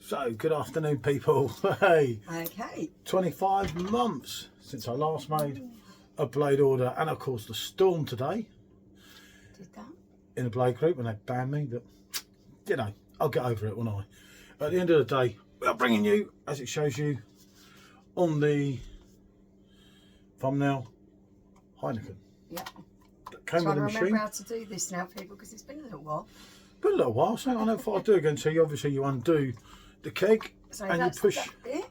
So, good afternoon, people. Hey, Okay. 25 months since I last made a blade order, and of course the storm today Did that? in the blade group when they banned me, but you know, I'll get over it, won't I? At the end of the day, we are bringing you, as it shows you on the thumbnail, Heineken. Yeah. That came Trying with to the remember machine. how to do this now, people, because it's been a little while. Been a little while, so I never thought I'd do it again. So you obviously you undo the keg So and you that's push that bit.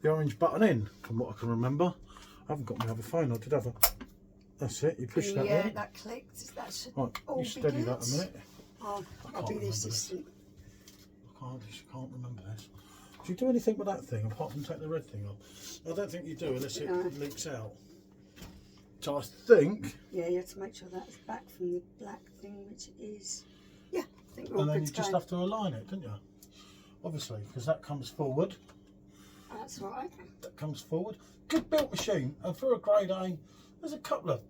the orange button in, from what I can remember. I haven't got my other phone, I did have a... That's it, you push that Yeah, in. that clicked. That should Right, all you be steady good. that a minute. Oh, I'll be the assistant. I can't remember this. Do you do anything with that thing apart from take the red thing off? I don't think you do unless it leaks out. So I think... Yeah, you have to make sure that's back from the black thing, which it is. Yeah, I think we're all And then good you to just go. have to align it, don't you? Obviously, because that comes forward. That's right. That comes forward. Good built machine, and for a grade A, there's a couple of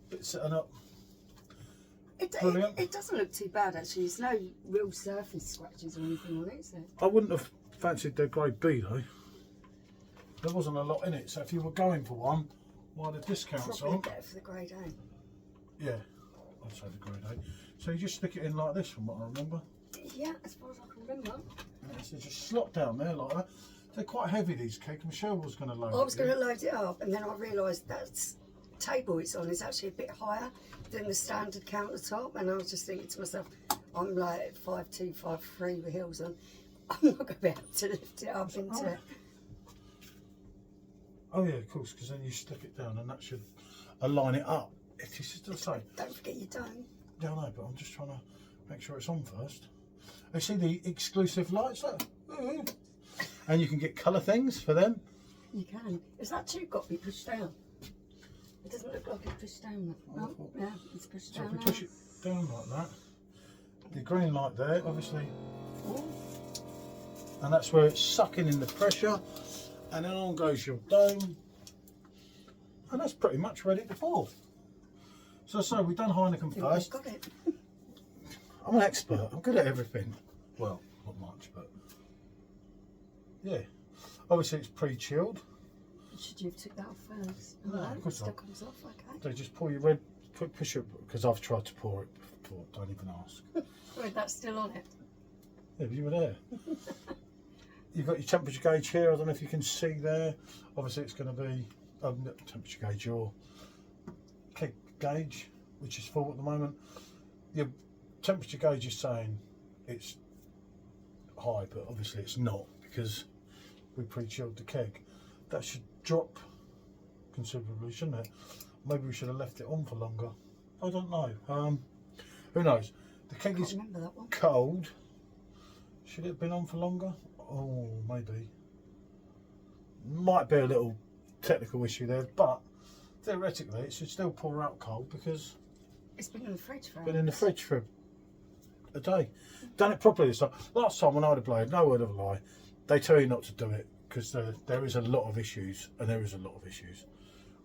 bits sitting up. Brilliant. It doesn't look too bad, actually. There's no real surface scratches or anything on it, is there? I wouldn't have fancied their grade B though. There wasn't a lot in it, so if you were going for one, while the discounts Probably on, better for the grade A. yeah, I'd say the grade A. So you just stick it in like this, from what I remember. Yeah, as far as I can remember. Yeah, so just slot down there like that. They're quite heavy, these kegs. Michelle was going to load it. I was going to load it up, and then I realised that table it's on is actually a bit higher than the standard countertop, and I was just thinking to myself, I'm like 5'2", 5'3" with heels on. I'm not going to be able to lift it up into it. Oh yeah, of course, because then you stick it down and that should align it up. If you still say, Don't forget your dome. yeah, I know, but I'm just trying to make sure it's on first. You see the exclusive lights there? Ooh. And you can get colour things for them. You can. Is that tube got to be pushed down? It doesn't look like it's pushed down. No, yeah, it's pushed So down. if we push it down like that, the green light there, obviously, Ooh. and that's where it's sucking in the pressure, and then on goes your dome, and that's pretty much ready to pour. So we've done Heineken Think first. I've got it. I'm an expert, I'm good at everything. Well, not much, but yeah. Obviously it's pre-chilled. Should you have took that off first? No, Oh, of it course still not. comes off, okay. So just pour your red, push it, because I've tried to pour it before, don't even ask. Wait, that's still on it. Yeah, but you were there. You've got your temperature gauge here, I don't know if you can see there. Obviously it's going to be not temperature gauge, your keg gauge, which is full at the moment. Your temperature gauge is saying it's high, but obviously it's not, because we pre-chilled the keg. That should drop considerably, shouldn't it? Maybe we should have left it on for longer. I don't know. Who knows? The keg is Remember that one? cold. Should it have been on for longer? Oh, maybe. Might be a little technical issue there, but theoretically it should still pour out cold because It's been in the fridge for it's been in the hours. fridge for a day. Done it properly this time. Last time when I had a blade, no word of a lie, they tell you not to do it because there is a lot of issues, and there is a lot of issues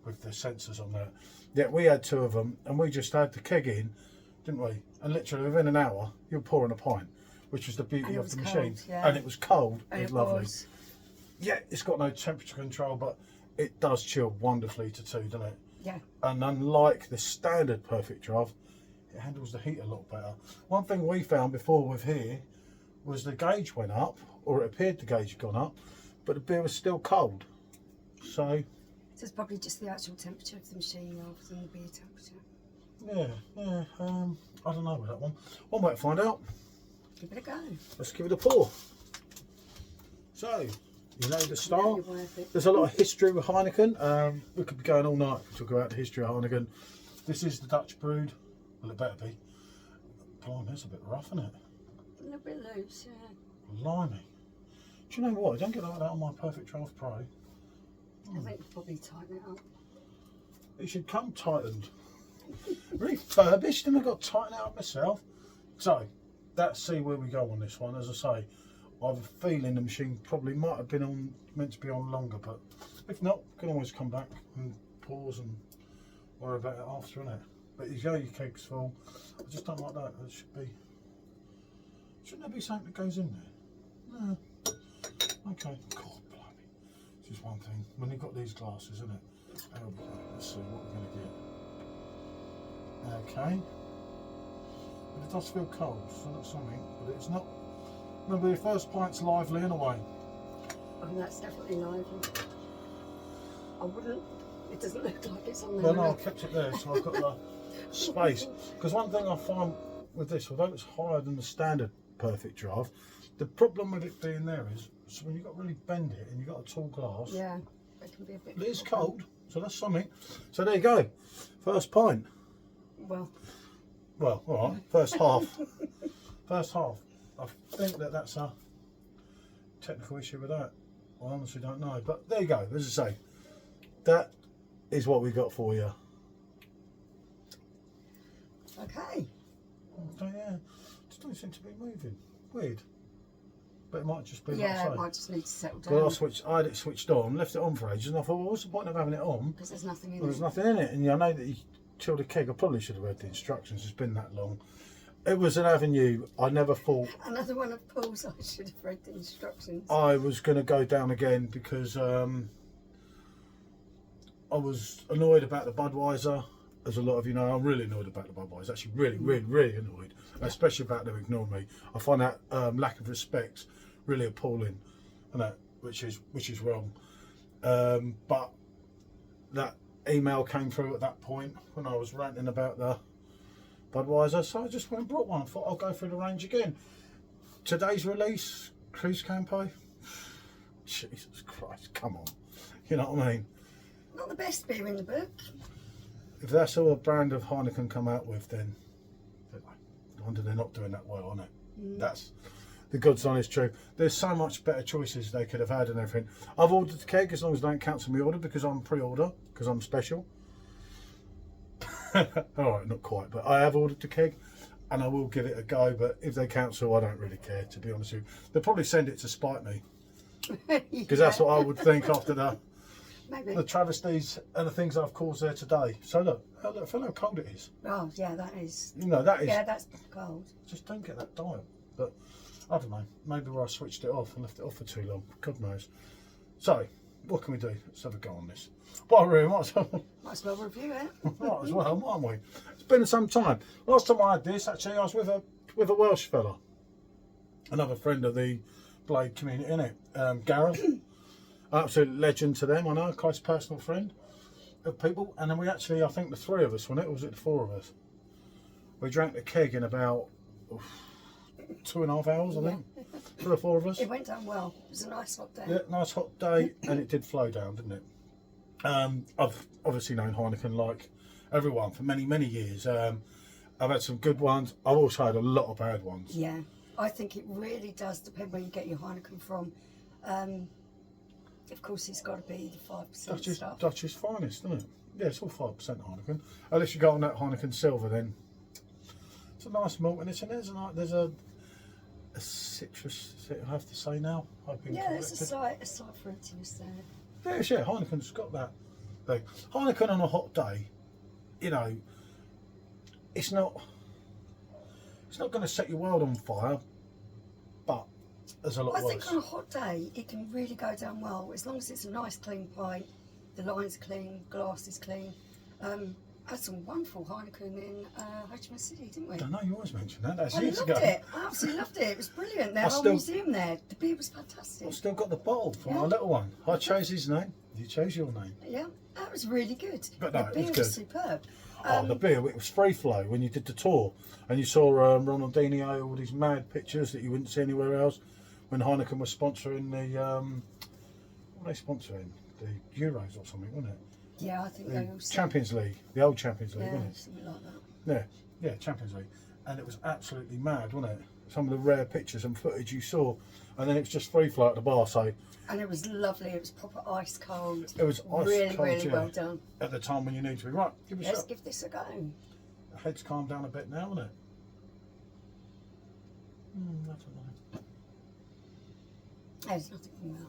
with the sensors on there. Yeah, we had two of them, and we just had the keg in, didn't we? And literally within an hour, you're pouring a pint, which was the beauty of the machine. Yeah. And it was cold. And it was lovely. was. Yeah, it's got no temperature control, but it does chill wonderfully to 2, doesn't it? Yeah. And unlike the standard Perfectdraft, it handles the heat a lot better. One thing we found before with here was the gauge went up, or it appeared the gauge had gone up, but the beer was still cold. So So it's probably just the actual temperature of the machine rather than the beer temperature. yeah, I don't know with that one. One way to find out. Give it a go. Let's give it a pour. So, you know the Now start. you're worth it. There's a lot of history with Heineken. We could be going all night to talk about the history of Heineken. This is the Dutch brewed. Well, it better be. Blimey, it's a bit rough, isn't it? A little bit loose, yeah. Blimey. Do you know what? I don't get like that on my Perfectdraft Pro. I think we'll probably tighten it up. It should come tightened. Refurbished, and I've got to tighten it up myself. So, let's see where we go on this one. As I say, I have a feeling the machine probably might have been meant to be on longer, but if not, can always come back and pause and worry about it after, innit? But you know your keg's full. I just don't like that. There should be. Shouldn't there be something that goes in there? Yeah. Okay. God, blimey. This is one thing. When you've got these glasses, isn't it? Let's see what we're going to get. Okay. But it does feel cold, so that's something. But it's not. Remember, your first pint's lively in a way. Oh, that's definitely lively. I wouldn't. It doesn't look like it's on there. Well, no, I kept it there, so I've got the space. Because one thing I find with this, although it's higher than the standard Perfectdraft, the problem with it being there is, so when you've got to really bend it and you've got a tall glass, yeah, it can be a bit. it is cold, so that's something. So there you go, first pint. Well, all right, first half. First half. I think that's a technical issue with that. I honestly don't know, but there you go. As I say, that is what we got for you. okay. So yeah, just don't seem to be moving. Weird. But it might just be Yeah, like it I might just need to settle Well, down. I had it switched on, left it on for ages, and I thought, well, what's the point of having it on? Because there's nothing in Well, it. there's nothing in it, and I know that you chilled a keg. I probably should have read the instructions. It's been that long. It was an avenue. I never thought Another one of Paul's. I should have read the instructions. I was going to go down again because I was annoyed about the Budweiser. As a lot of you know, I'm really annoyed about the Budweiser. Actually, really annoyed, especially about them ignoring me. I find that lack of respect really appalling, and that which is wrong. But that email came through at that point when I was ranting about the Budweiser, so I just went and brought one. I thought I'll go through the range again. Today's release, Cruise Campo. Jesus Christ, come on. You know what I mean? Not the best beer in the book. If that's all a brand of Heineken come out with, then I wonder they're not doing that well on it. That's the God's honest truth. There's so much better choices they could have had and everything. I've ordered the keg as long as they don't cancel my order because I'm pre-order, because I'm special. Alright, not quite, but I have ordered the keg and I will give it a go, but if they cancel, I don't really care, to be honest with you. They'll probably send it to spite me, because that's what I would think after the travesties and the things I've caused there today. So look, feel how cold it is. Oh yeah, that is. You know, that is. Yeah, that's cold. Just don't get that dial. But I don't know, maybe where I switched it off and left it off for too long, God knows. So, what can we do? Let's have a go on this. Well, really, might as well review it. might as well, mightn't we? It's been some time. Last time I had this, actually, I was with a Welsh fella, another friend of the Blade community, innit? Gareth, absolute legend to them. I know, a close personal friend of people. And then we actually, I think the three of us, wasn't it? Or was it the four of us? We drank the keg in about 2.5 hours, I think. 3 or 4 of us. It went down well. It was a nice hot day. Yeah, nice hot day, and it did flow down, didn't it? I've obviously known Heineken like everyone for many years. I've had some good ones. I've also had a lot of bad ones. Yeah, I think it really does depend where you get your Heineken from. Of course, it's got to be the 5% stuff. Dutch's finest, isn't it? Yeah, it's all 5% Heineken. Unless you go on that Heineken Silver, then it's a nice malt, and there's a citrus, I have to say now. Yeah, there's a slight fruitiness there. Yeah, Heineken's got that thing. Heineken on a hot day, you know, it's not going to set your world on fire, but there's a lot worse. I think on a hot day, it can really go down well, as long as it's a nice clean pint, the line's clean, glass is clean. Had some wonderful Heineken in Ho Chi Minh City, didn't we? I know you always mention that. That's I years loved ago. it. I absolutely loved it. It was brilliant. Their whole museum there. The beer was fantastic. I've still got the bottle from my little one. I chose his name. You chose your name. Yeah, that was really good. But no, the beer it was was good. superb. The beer, it was free flow when you did the tour, and you saw Ronaldinho, all these mad pictures that you wouldn't see anywhere else. When Heineken was sponsoring the, what were they sponsoring? The Euros or something, wasn't it? Yeah, I think The they all said. Champions League, the old Champions League, Yeah, wasn't it? something like that. Yeah, Champions League, and it was absolutely mad, wasn't it? Some of the rare pictures and footage you saw, and then it was just free flow at the bar. So And it was lovely. It was proper ice cold. it was ice really, cold, really yeah, well done. at the time when you need to be. Right, give us Let's a give this a go. The head's calmed down a bit now, isn't it? I don't know. There's nothing from that.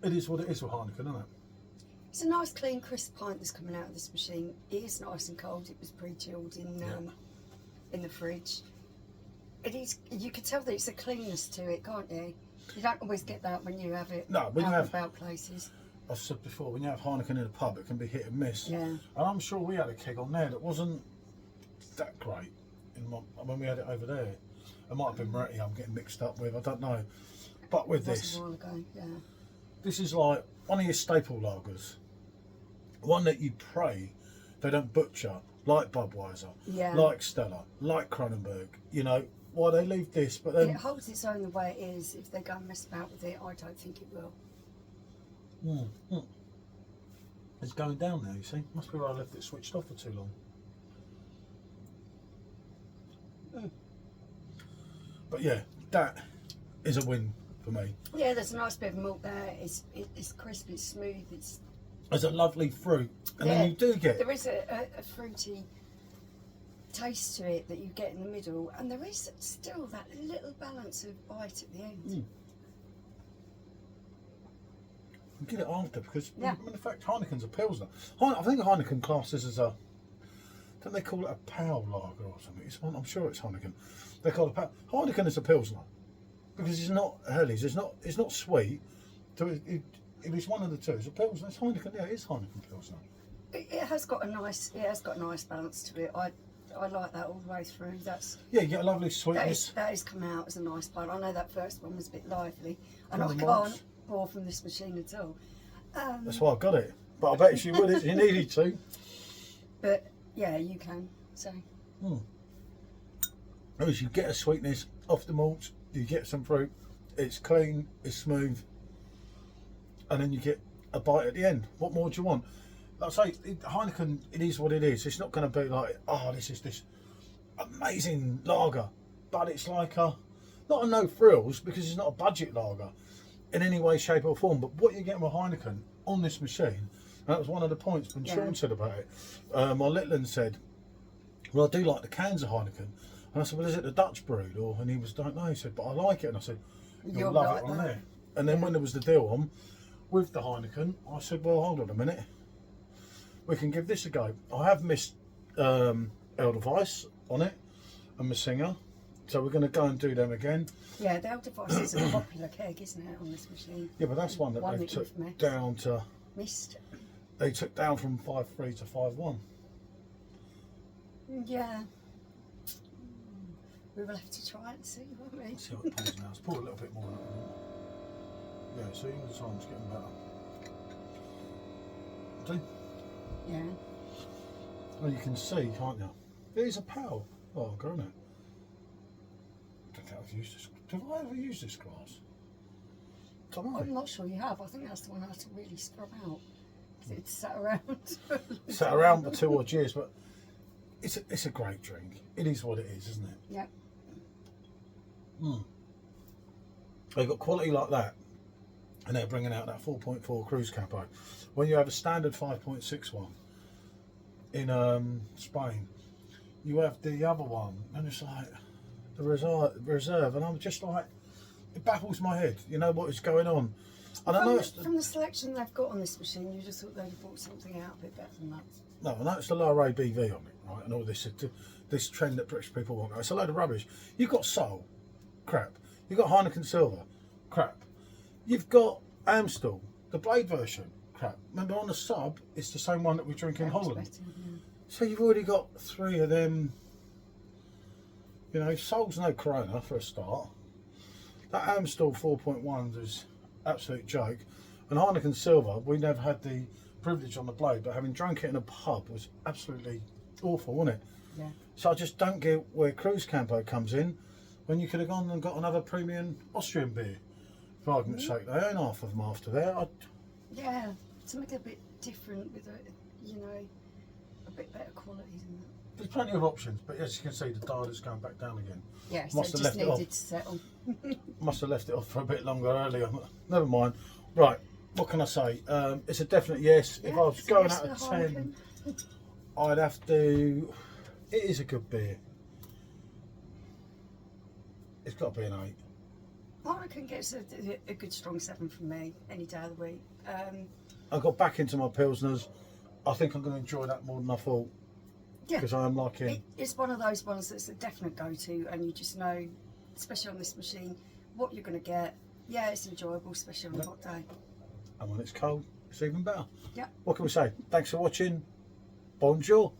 It is what it is with Heineken, isn't it? It's a nice, clean, crisp pint that's coming out of this machine. It is nice and cold. It was pre-chilled in in the fridge. It is. You can tell that it's a cleanness to it, can't you? You don't always get that when you have it No, when you have about places. I said before, when you have Heineken in a pub, it can be hit and miss. Yeah. And I'm sure we had a keg on there that wasn't that great when we had it over there. It might have been Moretti I'm getting mixed up with, I don't know. But with this, a while ago, yeah. this is like one of your staple lagers. One that you pray they don't butcher, like Budweiser, Yeah. like Stella, like Kronenberg. You know, why they leave this, but then... It holds its own the way it is. If they go and mess about with it, I don't think it will. It's going down now, you see. Must be where I left it switched off for too long. But yeah, that is a win for me. Yeah, there's a nice bit of milk there. It's crisp, it's smooth, There's a lovely fruit, and yeah, then you do get... There is a fruity taste to it that you get in the middle, and there is still that little balance of bite at the end. You get it after, because in fact Heineken's a Pilsner. I think Heineken classes as a... Don't they call it a Pale Lager or something? I'm sure it's Heineken. They call it Heineken is a Pilsner. Because it's not Helles, it's not sweet. So if it's one of the two, it's a Pilsner. It's Heineken, yeah, it is Heineken Pilsner. It has got a nice balance to it. I like that all the way through. Yeah, you get a lovely sweetness. That has come out as a nice bite. I know that first one was a bit lively, and From I the can't malts. pour from this machine at all. That's why I got it. But I bet she would if you needed to. But yeah, you can. So. You get a sweetness off the malts, you get some fruit, it's clean, it's smooth, and then you get a bite at the end. What more do you want? Like I say, Heineken, it is what it is. It's not going to be like, oh, this is this amazing lager, but it's like not a no frills, because it's not a budget lager in any way, shape or form. But what you're getting with Heineken on this machine, and that was one of the points when Sean said about it. My Litland said, well, I do like the cans of Heineken. And I said, well, is it the Dutch brewed? And he was, don't know. He said, but I like it. And I said, you'll love it on there. And then when there was the deal on with the Heineken, I said, well, hold on a minute. We can give this a go. I have missed Edelweiss on it and Messinger. So we're going to go and do them again. Yeah, the Edelweiss is a popular keg, isn't it, on this machine? Yeah, but that's one that they took down to... Missed. They took down from 5.3 to 5.1. Yeah. We will have to try it and see, won't we? Let's see what it pulls now. Let's pull a little bit more. Yeah, see, all the time's getting better. See? Yeah. Well, you can see, can't you? It is a Pale lager, isn't it? I don't think I've used this. Have I ever used this glass? I'm not sure you have. I think that's the one I had to really scrub out. It's sat around. Sat around for 2 odd years, but it's a great drink. It is what it is, isn't it? Yeah. They've got quality like that, and they're bringing out that 4.4 cruise capo. When you have a standard 5.61 in Spain, you have the other one, and it's like the reserve, and I'm just like, it baffles my head. You know what is going on? And I know from the selection they've got on this machine, you just thought they'd have brought something out a bit better than that. No, I know it's the lower ABV on it, right? And all this trend that British people want. It's a load of rubbish. You've got Sol, crap. You've got Heineken Silver, crap. You've got Amstel, the Blade version, crap. Remember on the sub, it's the same one that we drink in Holland. Better, yeah. So you've already got 3 of them. You know, Sol's no Corona for a start. That Amstel 4.1 is absolute joke. And Heineken Silver, we never had the privilege on the Blade, but having drunk it in a pub was absolutely awful, wasn't it? Yeah. So I just don't get where Cruise Campo comes in when you could have gone and got another premium Austrian beer. For argument's sake, they own half of them after there. Yeah, something a bit different with a bit better quality than that. There's plenty of options, but as you can see, the dial is going back down again. Yeah, so it just needed to settle. Must have left it off for a bit longer earlier. Never mind. Right, what can I say? It's a definite yes. If I was going out of 10, I'd have to... It is a good beer. It's got to be an 8. I reckon gets a good strong 7 from me any day of the week. I got back into my Pilsners. I think I'm going to enjoy that more than I thought. Yeah. Because I am liking. It's one of those ones that's a definite go-to, and you just know, especially on this machine, what you're going to get. Yeah, it's enjoyable, especially on a hot day. And when it's cold, it's even better. Yeah. What can we say? Thanks for watching. Bonjour.